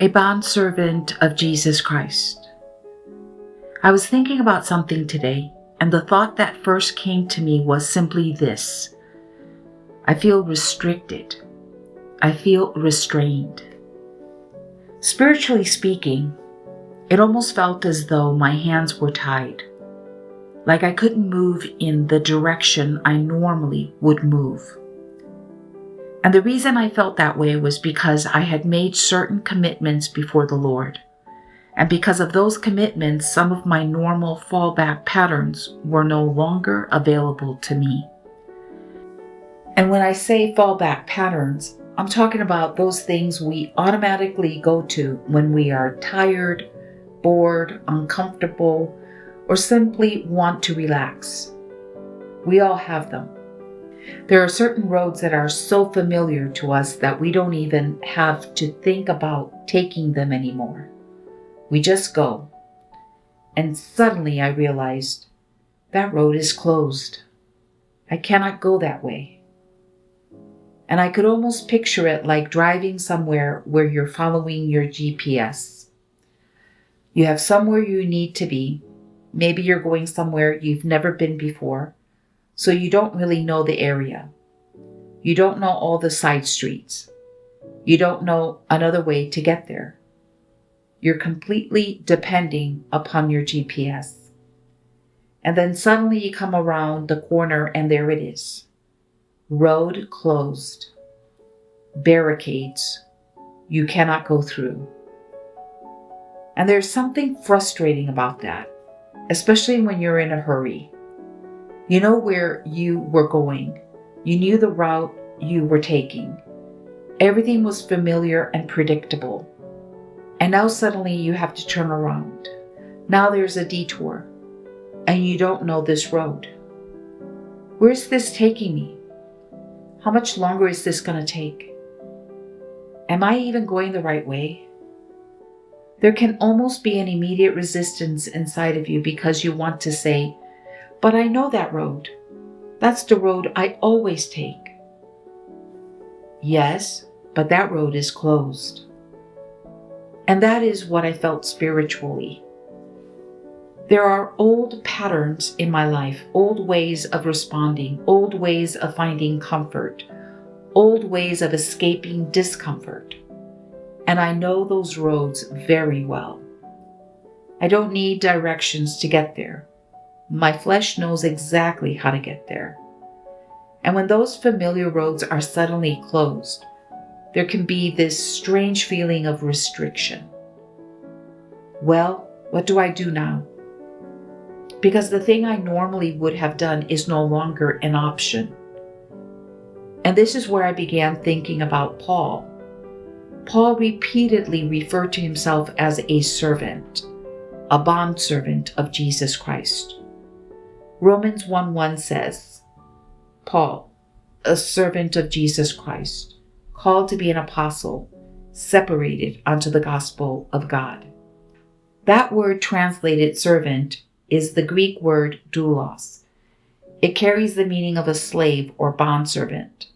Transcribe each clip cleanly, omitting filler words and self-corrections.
A bondservant of Jesus Christ. I was thinking about something today, and the thought that first came to me was simply this: I feel restricted. I feel restrained. Spiritually speaking, it almost felt as though my hands were tied, like I couldn't move in the direction I normally would move. And the reason I felt that way was because I had made certain commitments before the Lord. And because of those commitments, some of my normal fallback patterns were no longer available to me. And when I say fallback patterns, I'm talking about those things we automatically go to when we are tired, bored, uncomfortable, or simply want to relax. We all have them. There are certain roads that are so familiar to us that we don't even have to think about taking them anymore. We just go. And suddenly I realized that road is closed. I cannot go that way. And I could almost picture it like driving somewhere where you're following your GPS. You have somewhere you need to be. Maybe you're going somewhere you've never been before, so you don't really know the area. You don't know all the side streets. You don't know another way to get there. You're completely depending upon your GPS. And then suddenly you come around the corner and there it is. Road closed. Barricades. You cannot go through. And there's something frustrating about that, especially when you're in a hurry. You know where you were going. You knew the route you were taking. Everything was familiar and predictable. And now suddenly you have to turn around. Now there's a detour, and you don't know this road. Where's this taking me? How much longer is this going to take? Am I even going the right way? There can almost be an immediate resistance inside of you because you want to say, but I know that road. That's the road I always take. Yes, but that road is closed. And that is what I felt spiritually. There are old patterns in my life, old ways of responding, old ways of finding comfort, old ways of escaping discomfort. And I know those roads very well. I don't need directions to get there. My flesh knows exactly how to get there. And when those familiar roads are suddenly closed, there can be this strange feeling of restriction. Well, what do I do now? Because the thing I normally would have done is no longer an option. And this is where I began thinking about Paul. Paul repeatedly referred to himself as a servant, a bondservant of Jesus Christ. Romans 1:1 says, Paul, a servant of Jesus Christ, called to be an apostle, separated unto the gospel of God. That word translated servant is the Greek word doulos. It carries the meaning of a slave or bondservant,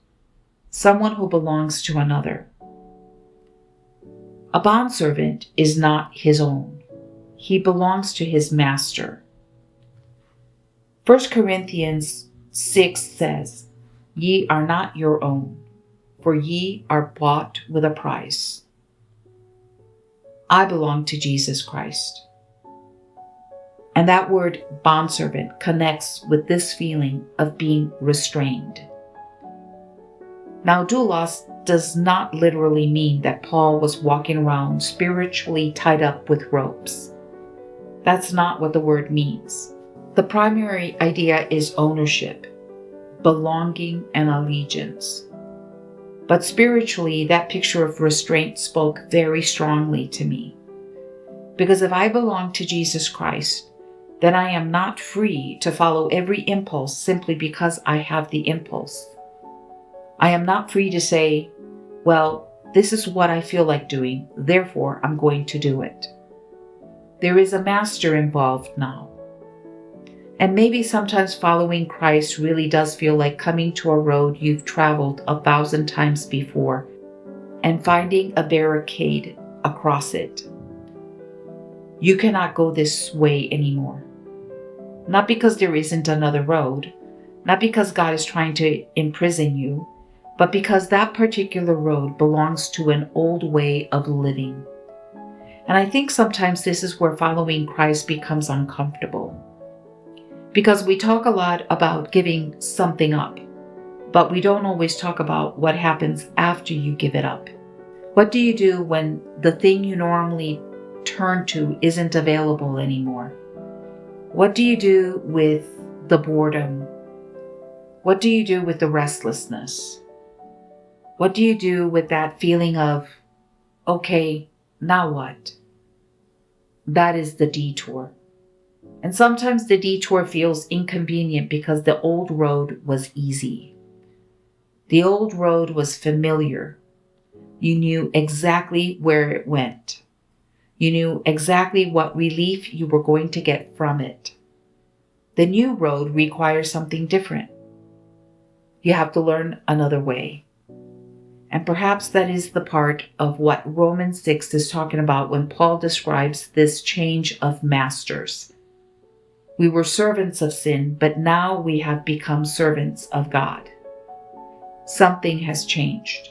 someone who belongs to another. A bondservant is not his own. He belongs to his master. 1 Corinthians 6 says, Ye are not your own, for ye are bought with a price. I belong to Jesus Christ. And that word bondservant connects with this feeling of being restrained. Now, doulos does not literally mean that Paul was walking around spiritually tied up with ropes. That's not what the word means. The primary idea is ownership, belonging, and allegiance. But spiritually, that picture of restraint spoke very strongly to me. Because if I belong to Jesus Christ, then I am not free to follow every impulse simply because I have the impulse. I am not free to say, well, this is what I feel like doing, therefore I'm going to do it. There is a master involved now. And maybe sometimes following Christ really does feel like coming to a road you've traveled 1,000 times before and finding a barricade across it. You cannot go this way anymore. Not because there isn't another road, not because God is trying to imprison you, but because that particular road belongs to an old way of living. And I think sometimes this is where following Christ becomes uncomfortable. Because we talk a lot about giving something up, but we don't always talk about what happens after you give it up. What do you do when the thing you normally turn to isn't available anymore? What do you do with the boredom? What do you do with the restlessness? What do you do with that feeling of, okay, now what? That is the detour. And sometimes the detour feels inconvenient because the old road was easy. The old road was familiar. You knew exactly where it went. You knew exactly what relief you were going to get from it. The new road requires something different. You have to learn another way. And perhaps that is the part of what Romans 6 is talking about when Paul describes this change of masters. We were servants of sin, but now we have become servants of God. Something has changed.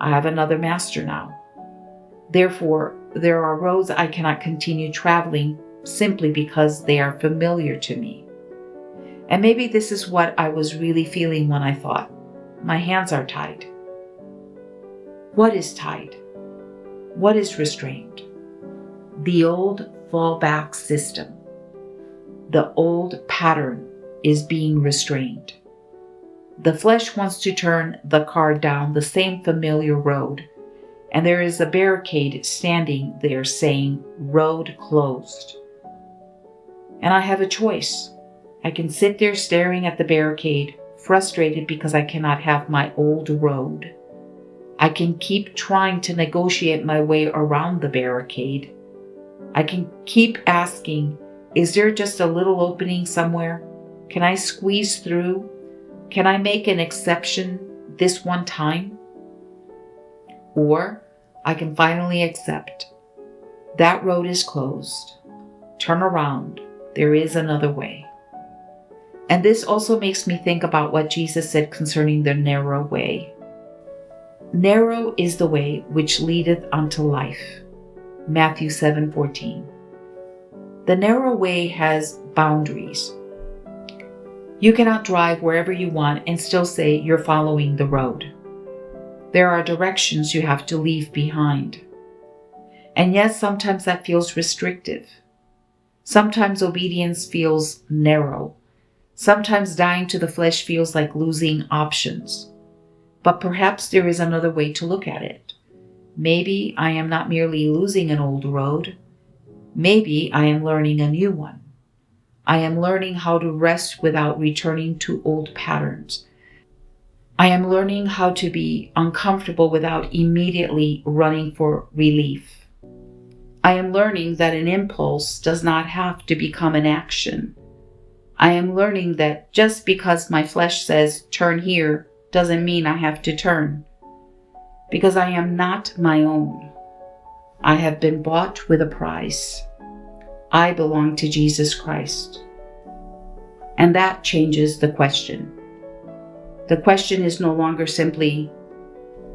I have another master now. Therefore, there are roads I cannot continue traveling simply because they are familiar to me. And maybe this is what I was really feeling when I thought, my hands are tied. What is tied? What is restrained? The old fallback system. The old pattern is being restrained. The flesh wants to turn the car down the same familiar road, and there is a barricade standing there saying, "Road closed." And I have a choice. I can sit there staring at the barricade, frustrated because I cannot have my old road. I can keep trying to negotiate my way around the barricade. I can keep asking, is there just a little opening somewhere? Can I squeeze through? Can I make an exception this one time? Or I can finally accept. That road is closed. Turn around. There is another way. And this also makes me think about what Jesus said concerning the narrow way. Narrow is the way which leadeth unto life. Matthew 7:14. The narrow way has boundaries. You cannot drive wherever you want and still say you're following the road. There are directions you have to leave behind. And yes, sometimes that feels restrictive. Sometimes obedience feels narrow. Sometimes dying to the flesh feels like losing options. But perhaps there is another way to look at it. Maybe I am not merely losing an old road. Maybe I am learning a new one. I am learning how to rest without returning to old patterns. I am learning how to be uncomfortable without immediately running for relief. I am learning that an impulse does not have to become an action. I am learning that just because my flesh says turn here doesn't mean I have to turn. Because I am not my own. I have been bought with a price. I belong to Jesus Christ. And that changes the question. The question is no longer simply,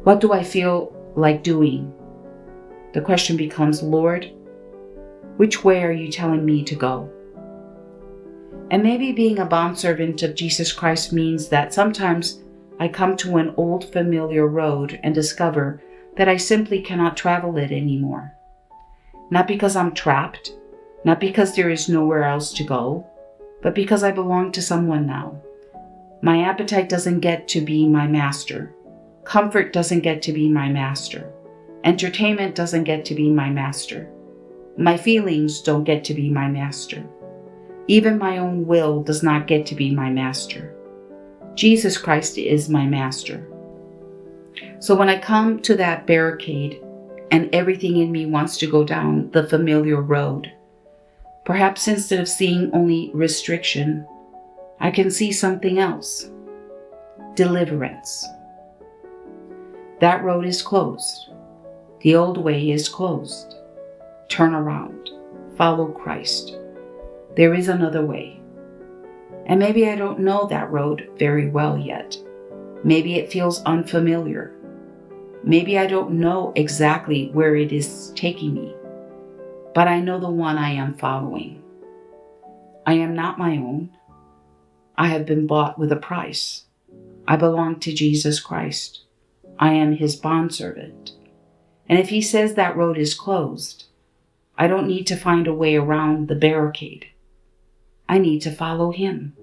what do I feel like doing? The question becomes, Lord, which way are you telling me to go? And maybe being a bondservant of Jesus Christ means that sometimes I come to an old familiar road and discover that I simply cannot travel it anymore. Not because I'm trapped, not because there is nowhere else to go, but because I belong to someone now. My appetite doesn't get to be my master. Comfort doesn't get to be my master. Entertainment doesn't get to be my master. My feelings don't get to be my master. Even my own will does not get to be my master. Jesus Christ is my master. So when I come to that barricade and everything in me wants to go down the familiar road, perhaps instead of seeing only restriction, I can see something else. Deliverance. That road is closed. The old way is closed. Turn around. Follow Christ. There is another way. And maybe I don't know that road very well yet. Maybe it feels unfamiliar. Maybe I don't know exactly where it is taking me. But I know the one I am following. I am not my own. I have been bought with a price. I belong to Jesus Christ. I am his bondservant. And if he says that road is closed, I don't need to find a way around the barricade. I need to follow him.